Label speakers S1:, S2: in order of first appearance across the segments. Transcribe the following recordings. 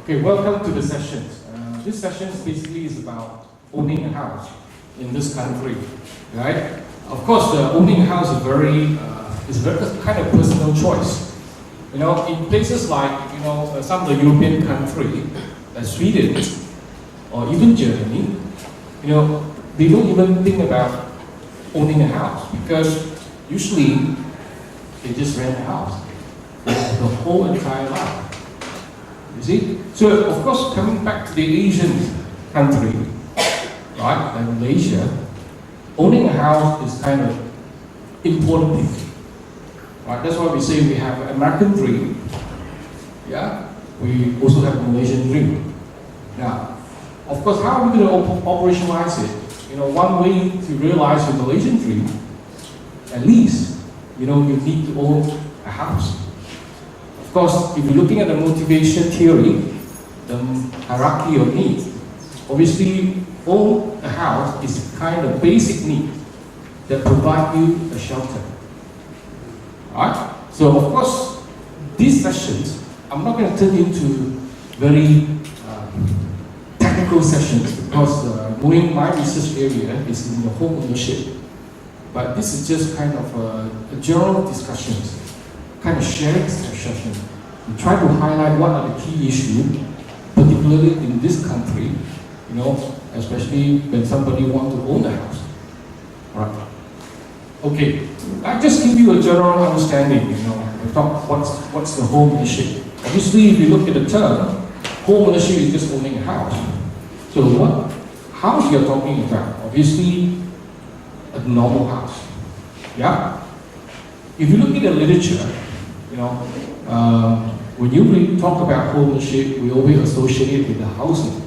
S1: Okay, welcome to the session. This session basically is about owning a house in this country, right? Of course, owning a house is very kind of personal choice. You know, in places like some of the European countries, like Sweden or even Germany, they don't even think about owning a house because usually they just rent a house for the whole entire life. You see? So, of course, coming back to the Asian country, right, like Malaysia, owning a house is kind of important thing. Right? That's why we say we have an American dream. Yeah? We also have a Malaysian dream. Now, of course, how are we going to operationalize it? One way to realize your Malaysian dream, at least, you need to own a house. Of course, if you're looking at the motivation theory, the hierarchy of needs, obviously, own a house is kind of basic need that provide you a shelter. Alright? So, of course, these sessions, I'm not going to turn into very technical sessions because knowing my research area is in the home ownership. But this is just kind of a general discussions, kind of sharing session. We try to highlight what are the key issues, particularly in this country, especially when somebody wants to own a house. Alright. Okay, I'll just give you a general understanding, we talk what's the home ownership. Obviously, if you look at the term, home ownership is just owning a house. So what house you're talking about? Obviously, a normal house. Yeah? If you look at the literature, when you really talk about home ownership, we always associate it with the housing.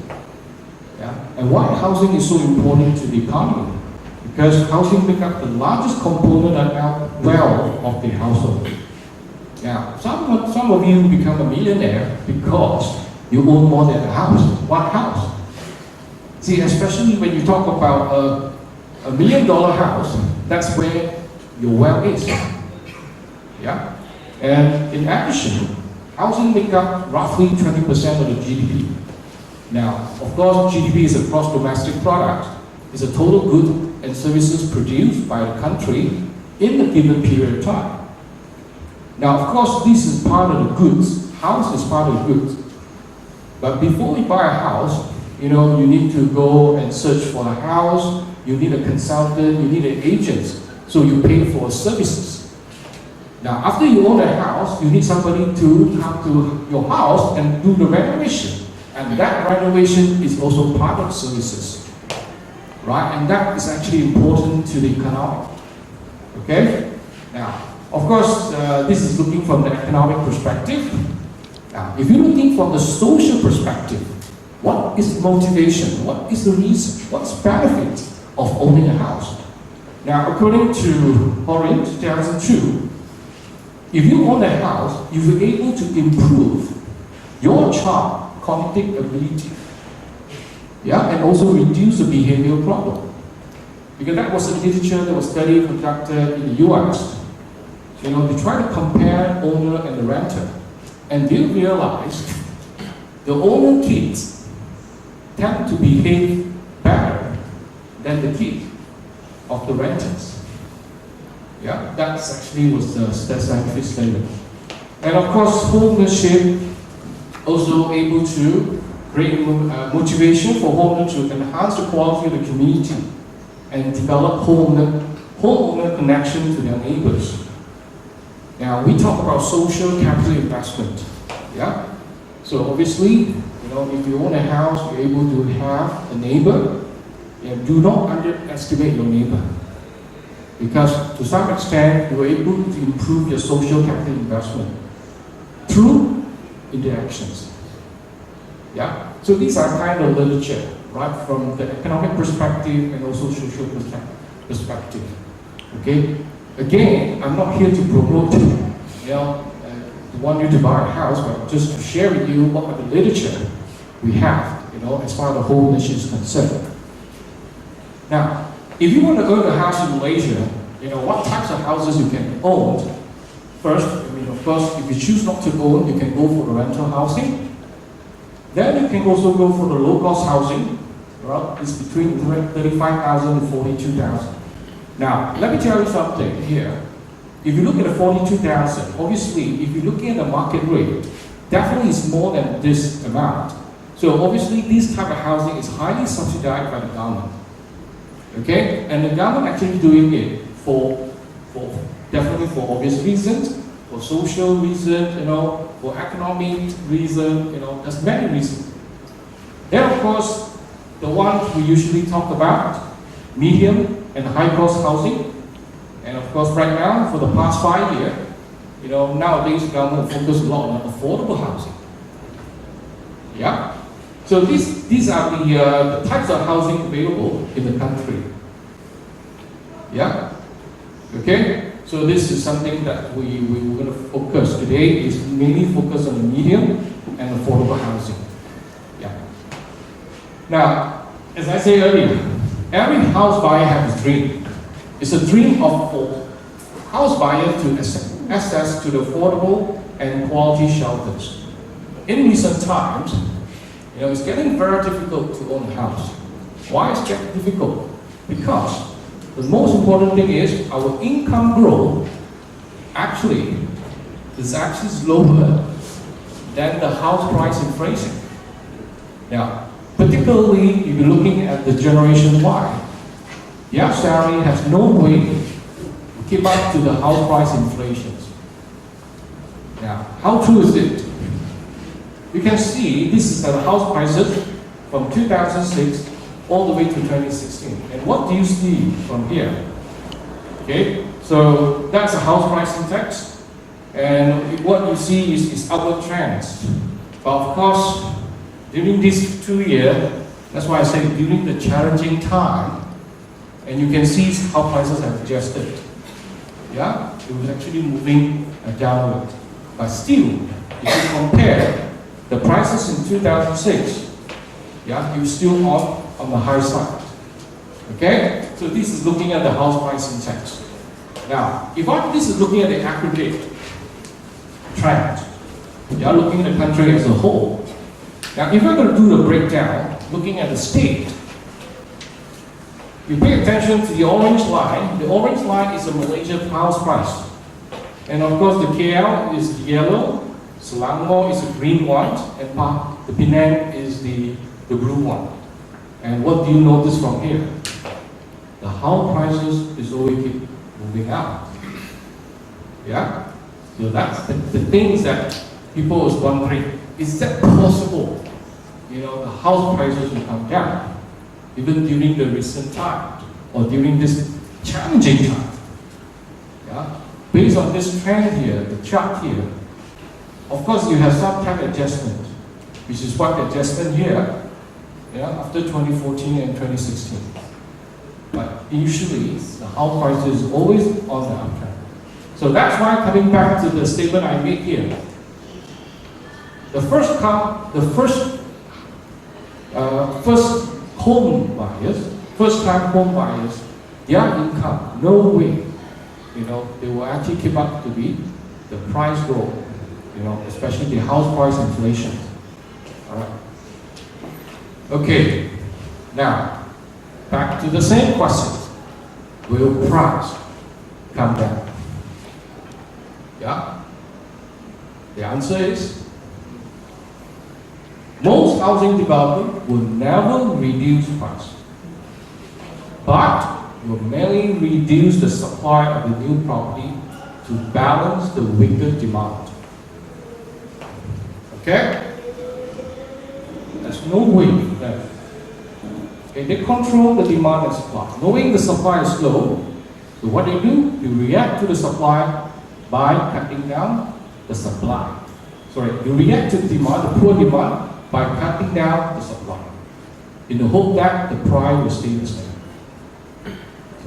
S1: Yeah? And why housing is so important to the economy? Because housing makes up the largest component of wealth of the household. Yeah, some of you become a millionaire because you own more than a house. What house? See, especially when you talk about a $1 million house, that's where your wealth is. Yeah? And in addition, housing makes up roughly 20% of the GDP. Now, of course, GDP is a gross domestic product. It's a total goods and services produced by the country in a given period of time. Now, of course, this is part of the goods. House is part of the goods. But before you buy a house, you need to go and search for a house. You need a consultant. You need an agent. So you pay for services. Now, after you own a house, you need somebody to come to your house and do the renovation. And that renovation is also part of services. Right? And that is actually important to the economy. Okay? Now, of course, this is looking from the economic perspective. Now, if you're looking from the social perspective, what is motivation? What is the reason? What's the benefit of owning a house? Now, according to Horin 2002, if you own a house, you'll be able to improve your child cognitive ability. Yeah, and also reduce the behavioral problem. Because that was a literature that was study conducted in the US. They try to compare owner and the renter. And they realized the owner kids tend to behave better than the kids of the renters. Yeah, that actually was the scientific statement. And of course, home ownership also able to create motivation for homeowners to enhance the quality of the community and develop homeowner connection to their neighbors. Now, we talk about social capital investment. Yeah? So obviously, if you own a house, you're able to have a neighbor. And do not underestimate your neighbor. Because to some extent, you're able to improve your social capital investment through interactions. Yeah? So these are kind of literature, right, from the economic perspective and also social perspective. Okay? Again, I'm not here to promote, want you to buy a house, but just to share with you what are the literature we have, as far as the whole nation is concerned. Now, if you want to own a house in Malaysia, what types of houses you can own? First, of course, if you choose not to own, you can go for the rental housing. Then you can also go for the low-cost housing. Well, it's between 35,000 and 42,000. Now, let me tell you something here. If you look at the 42,000, obviously, if you're looking at the market rate, definitely it's more than this amount. So obviously, this type of housing is highly subsidized by the government. Okay, and the government actually doing it for definitely for obvious reasons, for social reasons, for economic reasons, there's many reasons. Then of course, the ones we usually talk about, medium and high cost housing, and of course right now, for the past 5 years, nowadays government focus a lot on affordable housing. Yeah. So these are the types of housing available in the country. Yeah. Okay. So this is something that we're going to focus today. Is mainly focus on the medium and affordable housing. Yeah. Now, as I said earlier, every house buyer has a dream. It's a dream of house buyer to access to the affordable and quality shelters. In recent times, it's getting very difficult to own a house. Why is it difficult? Because the most important thing is our income growth is actually lower than the house price inflation. Now, particularly if you're looking at the Generation Y, their salary has no way to keep up to the house price inflation. Now, how true is it? You can see this is the house prices from 2006 all the way to 2016. And what do you see from here? Okay, so that's a house price index. And what you see is upward trends. But of course, during these 2 years, that's why I say during the challenging time, and you can see how prices have adjusted. Yeah, it was actually moving downward. But still, if you compare the prices in 2006, yeah, you're still on the high side. Okay? So this is looking at the house price index. Now, this is looking at the aggregate trend. Yeah, looking at the country as a whole. Now, if we're going to do the breakdown, looking at the state, you pay attention to the orange line. The orange line is the Malaysia house price. And of course, the KL is the yellow, Selangor is the green one, and the Penang is the blue one. And what do you notice from here? The house prices is always keep moving up. Yeah? So that's the things that people is wondering, is that possible? The house prices will come down, even during the recent time, or during this challenging time. Yeah? Based on this trend here, the chart here, of course you have some time adjustment, which is what the adjustment here, after 2014 and 2016. But usually, the house price is always on the uptrend. So that's why, coming back to the statement I made here, the first home buyers, first-time home buyers, their income, no way, they will actually keep up to be the price growth, especially the house price inflation. All right. Okay. Now, back to the same question. Will price come down? Yeah? The answer is most housing developers will never reduce price, but will merely reduce the supply of the new property to balance the weaker demand. Okay? There's no way that they control the demand and supply. Knowing the supply is low, so what they do, they react to the supply by cutting down the supply. They react to the demand, the poor demand, by cutting down the supply, in the hope that the price will stay the same.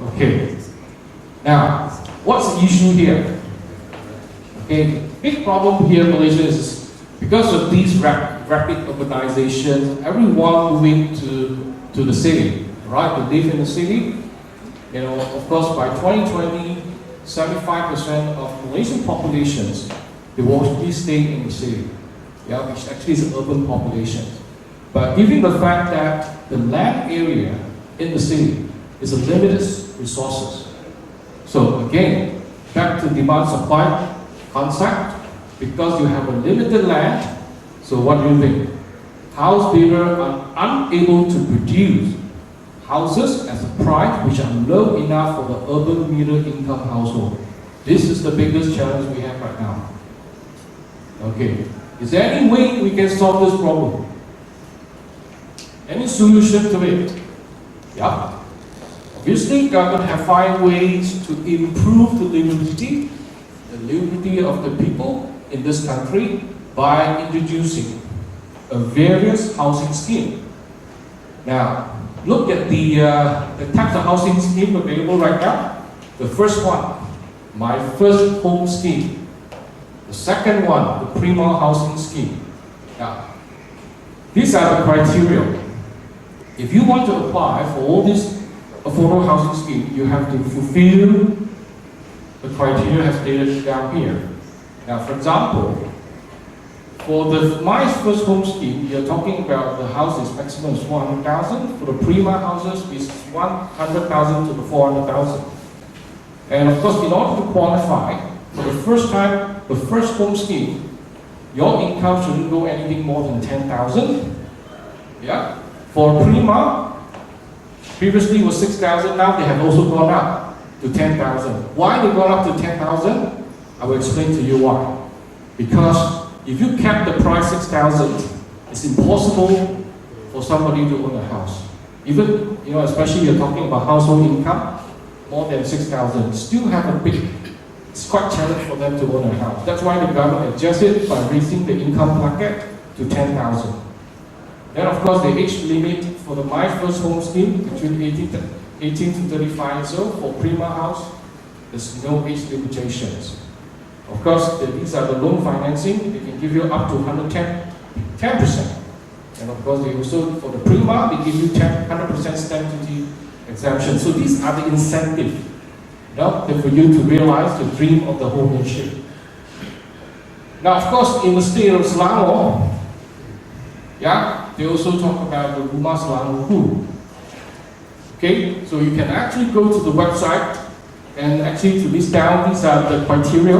S1: Okay. Now, what's the issue here? Okay, big problem here in Malaysia is because of these rapid urbanization, everyone moving to the city, right? To live in the city. Of course, by 2020, 75% of Malaysian populations they will be staying in the city. yeah, which actually is urban population. But given the fact that the land area in the city is a limited resources. So again, back to demand supply concept, because you have a limited land, so what do you think? House builders are unable to produce houses at a price which are low enough for the urban middle income household. This is the biggest challenge we have right now. Okay, is there any way we can solve this problem? Any solution to it? Yeah. Obviously, government have find ways to improve the livability of the people in this country by introducing a various housing scheme. Now, look at the types of housing scheme available right now. The first one, My First Home Scheme. The second one, the Prima Housing Scheme. Now, these are the criteria. If you want to apply for all these affordable housing scheme, you have to fulfill the criteria as stated down here. Now, for example, for the My First Home Scheme, you're talking about the houses maximum is 400,000. For the Prima houses, is 100,000 to the 400,000. And of course, in order to qualify for the first time, the first home scheme, your income shouldn't go anything more than 10,000. Yeah. For Prima, previously was 6,000. Now they have also gone up to 10,000. Why they gone up to 10,000? I will explain to you why. Because if you cap the price 6,000, it's impossible for somebody to own a house. Even, especially you're talking about household income, more than 6,000, still have a big, it's quite challenging for them to own a house. That's why the government adjusted by raising the income bracket to 10,000. Then of course the age limit for the My First Home Scheme between 18 to 35 years old for Prima house, there's no age limitations. Of course, these are the loan financing. They can give you up to 10%. And of course, they also, for the Prima, they give you 100% stamp duty exemption. So these are the incentives, for you to realize the dream of the homeownership. Now, of course, in the state of Selangor, they also talk about the Rumah Selangor. Okay, so you can actually go to the website and actually to list down, these are the criteria.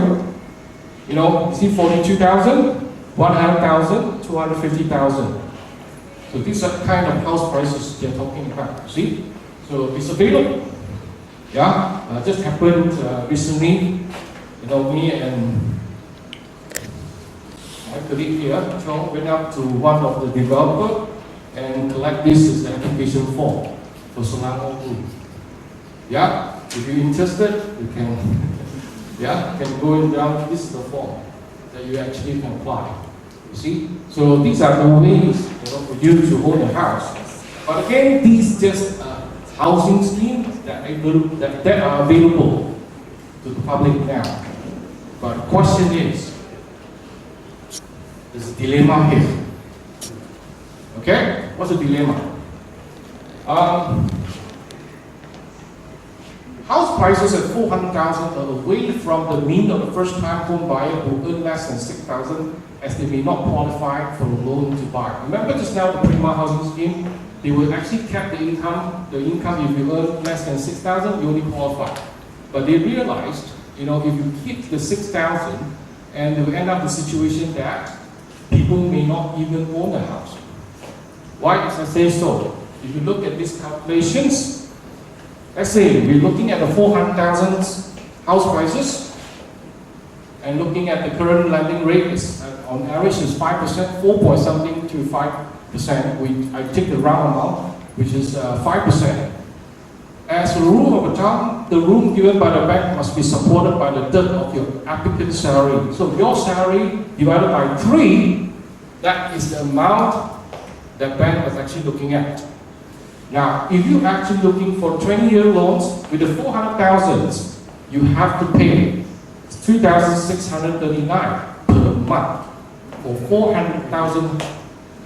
S1: You see 42,000, 100,000, 250,000. So these are kind of house prices they're talking about, see? So it's available. Just happened recently, me and my colleague here, Chong, went up to one of the developers and collect this as the application form for Selangor Group. If you're interested, you can can go down, this is the form that you actually can apply. You see? So these are the ways for you to own a house. But again, these just housing schemes that are available to the public now. But the question is, there's a dilemma here. Okay? What's the dilemma? House prices at 400,000 are away from the mean of the first-time home buyer who earn less than 6,000, as they may not qualify for a loan to buy. Remember just now the Prima housing scheme, they will actually cap the income. The income, if you earn less than 6,000, you only qualify. But they realized, if you keep the 6,000, and they will end up in a situation that people may not even own a house. Why does I say so? If you look at these calculations, let's say we're looking at the 400,000 house prices and looking at the current lending rate is on average is 5%, 4 point something to 5%. I take the round amount, which is 5%. As a rule of thumb, the room given by the bank must be supported by the third of your applicant's salary. So your salary divided by 3, that is the amount that bank was actually looking at. Now, if you're actually looking for 20-year loans with the 400,000, you have to pay 3,639 per month for 400,000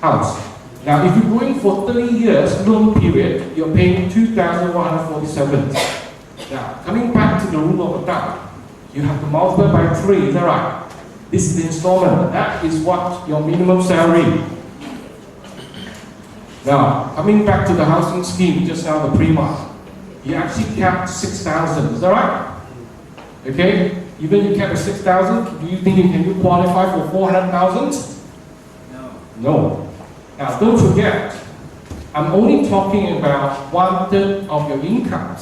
S1: house. Now, if you're going for 30 years loan period, you're paying 2,147. Now, coming back to the rule of thumb, you have to multiply by 3, is that right? This is the installment. That is what your minimum salary. Now, coming back to the housing scheme, just now the Prima, you actually capped 6,000. Is that right? Okay. Even you kept at 6,000. Do you think you qualify for 400,000? No. Now, don't forget, I'm only talking about 1/3 of your income.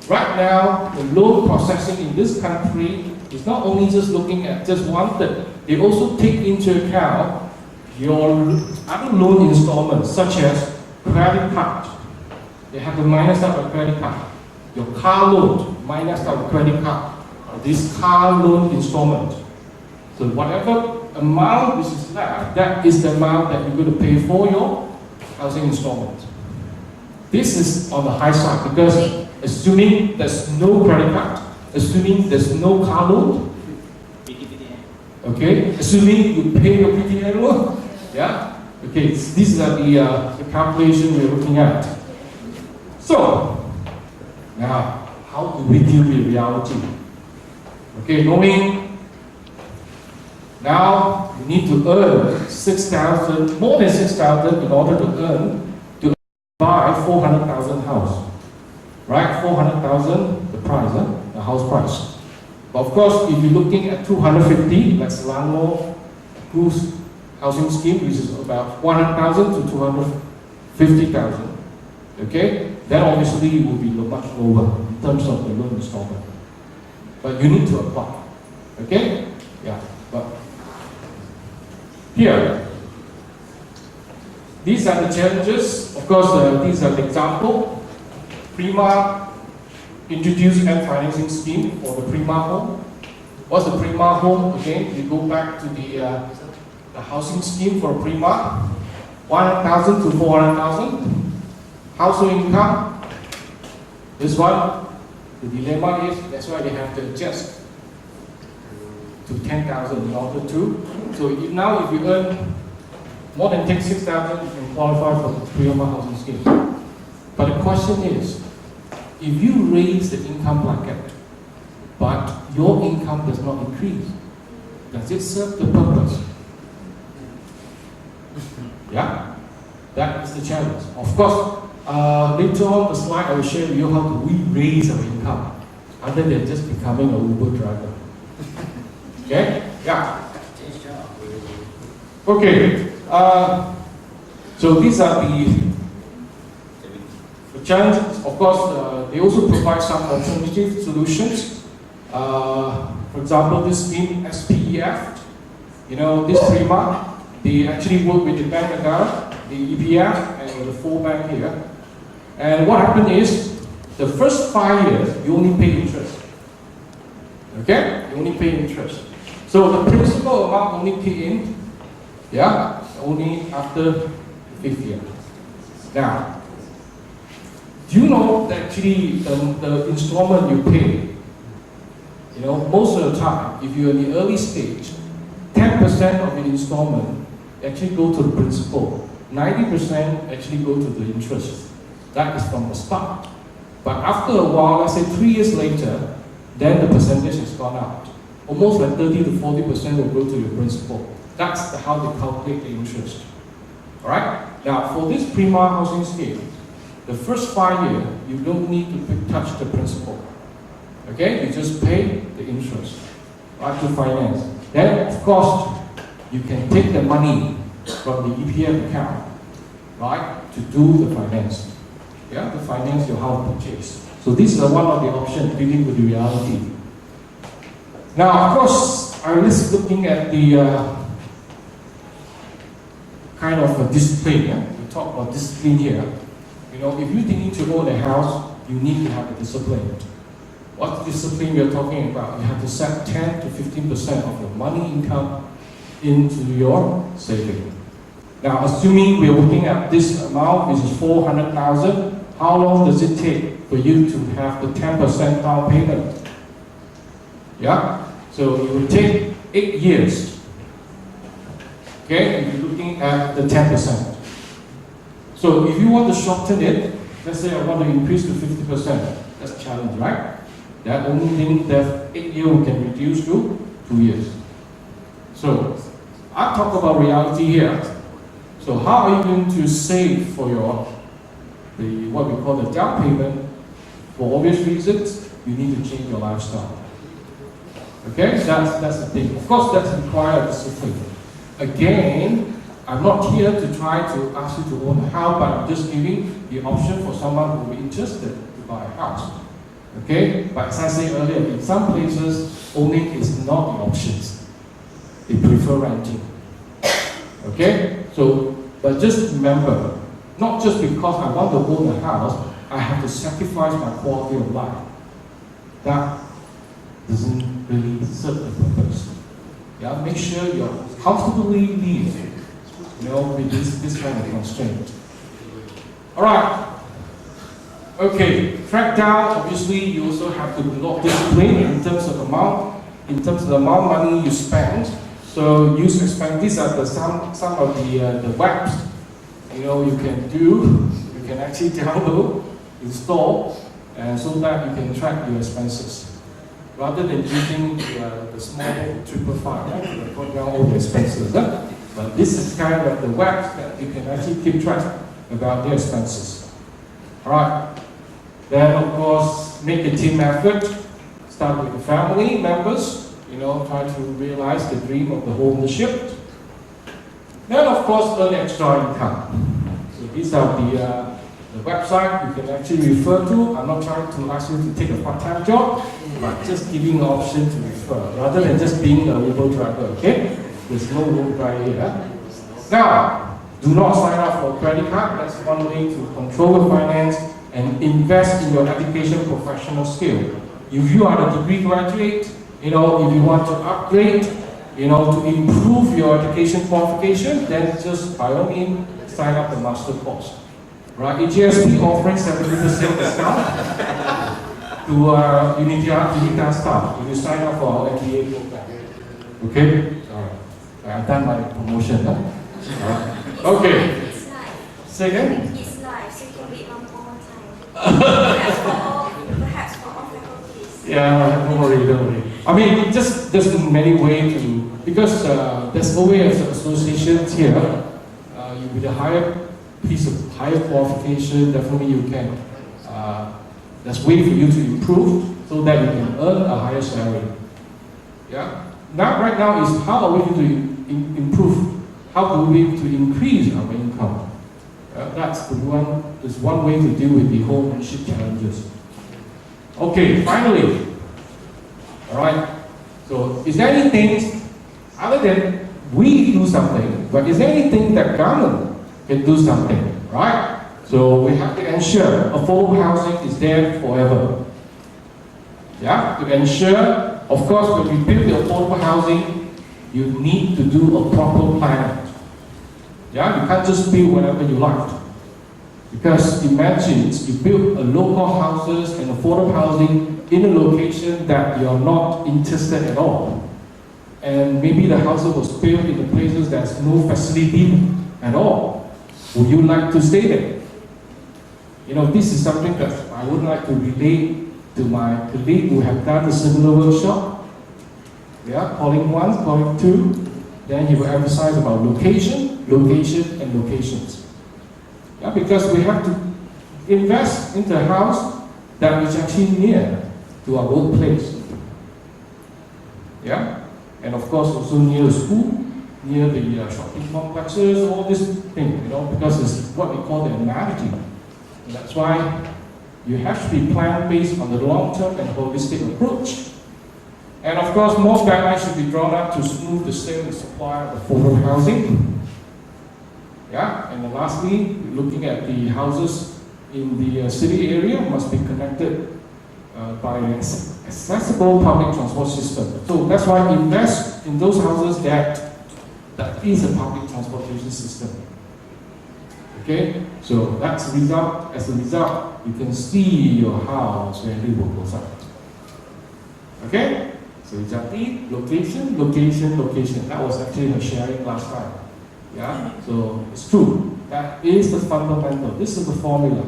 S1: Right now, the loan processing in this country is not only just looking at just 1/3. They also take into account your other loan installments, such as credit card. They have to minus out a credit card. Your car loan, minus out credit card. This car loan installment. So whatever amount which is left, that is the amount that you're going to pay for your housing installment. This is on the high side because assuming there's no credit card, assuming there's no car loan, okay, assuming you pay your PTN loan, yeah, okay, these are the calculation we're looking at. So, now, how do we deal with reality? Okay, knowing now you need to earn 6,000, more than 6,000 in order to buy 400,000 house. Right, 400,000, the price, the house price. But of course, if you're looking at 250, that's landlord whose housing scheme, which is about 100,000 to 250,000. Okay, then obviously it will be much lower in terms of the loan installment. But you need to apply. Okay, yeah. But here, these are the challenges. Of course, these are the example. Prima introduced a financing scheme for the Prima home. What's the Prima home? Again, we go back to the housing scheme for Prima, 100,000 to 400,000. Household income. This one, the dilemma is that's why they have to adjust to 10,000 in order to. So now, if you earn more than 6,000, you can qualify for the Prima housing scheme. But the question is, if you raise the income bracket, but your income does not increase, does it serve the purpose? Yeah, that is the challenge. Of course, later on the slide I will share with you how do we raise our income, other than just becoming a Uber driver. Okay? Yeah. Okay. So these are the challenges. Of course, they also provide some alternative solutions. For example, this scheme, SPEF, this Prima, they actually work with the bank account, the EPF, and the full bank here. And what happened is, the first 5 years, you only pay interest. Okay? You only pay interest. So the principal amount only kick in, yeah, only after the 5th year. Now, do you know that actually the installment you pay, most of the time, if you're in the early stage, 10% of the installment actually go to the principal, 90% actually go to the interest. That is from the start. But after a while, let's say 3 years later, then the percentage has gone out. Almost like 30 to 40% will go to your principal. That's how they calculate the interest. Alright? Now, for this Prima housing scheme, the first 5 years, you don't need to touch the principal. Okay? You just pay the interest, right, to finance. Then, of course, you can take the money from the EPF account, right, to do the finance. Yeah, to finance your house purchase. So this is one of the options dealing with the reality. Now, of course, I was looking at the kind of discipline. Yeah? We talk about discipline here. If you're thinking to own a house, you need to have a discipline. What discipline we're talking about? You have to set 10 to 15% of your money income into your saving. Now, assuming we're looking at this amount, which is 400,000, how long does it take for you to have the 10% down payment? Yeah? So it will take 8 years. Okay? If you're looking at the 10%. So if you want to shorten it, let's say I want to increase to 50%. That's a challenge, right? That only thing that 8 years we can reduce to 2 years. So, I talk about reality here. So how are you going to save for what we call the down payment? For obvious reasons, you need to change your lifestyle. Okay, that's the thing. Of course, that's required discipline. Again, I'm not here to try to ask you to own a house, but I'm just giving the option for someone who will be interested to buy a house. Okay, but as I said earlier, in some places, owning is not the options. They prefer renting. Okay, so but just remember, not just because I want to own a house, I have to sacrifice my quality of life. That doesn't really serve the purpose. Yeah, make sure you're comfortably live, with this kind of constraint. All right. Okay, track down. Obviously, you also have to be a lot disciplined in terms of the amount of money you spend. So use expense. These are some of the webs. You can actually download, install, and so that you can track your expenses. Rather than using the small 555, right? To record down all the expenses. But this is kind of the webs that you can actually keep track about the expenses. Alright. Then of course, make a team effort. Start with the family members. Try to realize the dream of the homeownership. Then of course, earn extra income. So these are the website you can actually refer to. I'm not trying to ask you to take a part-time job, but just giving an option to refer, rather than just being a Uber driver, okay? There's no Uber driver here. Now, do not sign up for a credit card. That's one way to control your finance and invest in your education professional skill. If you are a degree graduate, if you want to upgrade, to improve your education qualification, then just by all means sign up the master course. Right? AGSB offering 70% discount to Unita staff if you sign up for our MBA program. Okay? Alright. I've done my promotion. Alright. Okay.
S2: It's live.
S1: Say again?
S2: It's live, so you can wait one more time. Perhaps for all faculties.
S1: Yeah, don't worry. I mean, just in many ways because there's always associations here. With a higher qualification, definitely you can. There's way for you to improve so that you can earn a higher salary. Yeah. Right now is how are we going to improve? How do we to increase our income? That's one way to deal with the homeownership challenges. Okay, finally. All right. So, is there anything other than we do something, but is there anything that government can do something, right? So we have to ensure affordable housing is there forever. Yeah, to ensure, of course, when we build the affordable housing, you need to do a proper planning. Yeah, you can't just build whatever you like. Because imagine you build a local houses and affordable housing in a location that you're not interested at all. And maybe the house was built in the places there's no facility at all. Would you like to stay there? This is something that I would like to relate to my colleague who have done a similar workshop. Yeah, calling 1, calling 2. Then he will emphasize about location, and locations. Yeah, because we have to invest into a house that is actually near to our workplace. Yeah, and of course also near the school, near the shopping complexes, all these things, because it's what we call the amenity. And that's why you have to be planned based on the long-term and holistic approach. And of course, more guidelines should be drawn up to smooth the sale and supply of affordable housing. Yeah, and then lastly, looking at the houses in the city area must be connected by an accessible public transport system. So that's why invest in those houses that is a public transportation system. Okay, so that's the result. As a result, you can see your house when it goes up. Okay, so exactly location. That was actually her sharing last time. Yeah, so it's true. That is the fundamental. This is the formula.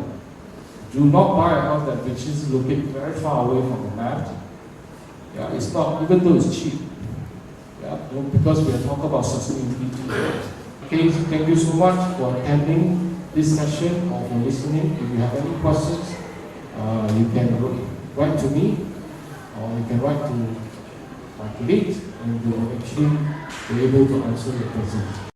S1: Do not buy a house that which is located very far away from the map. Yeah, it's not, even though it's cheap. because we are talking about sustainability. Okay, so thank you so much for attending this session or for listening. If you have any questions, you can write to me or you can write to my colleagues and we will actually be able to answer your questions.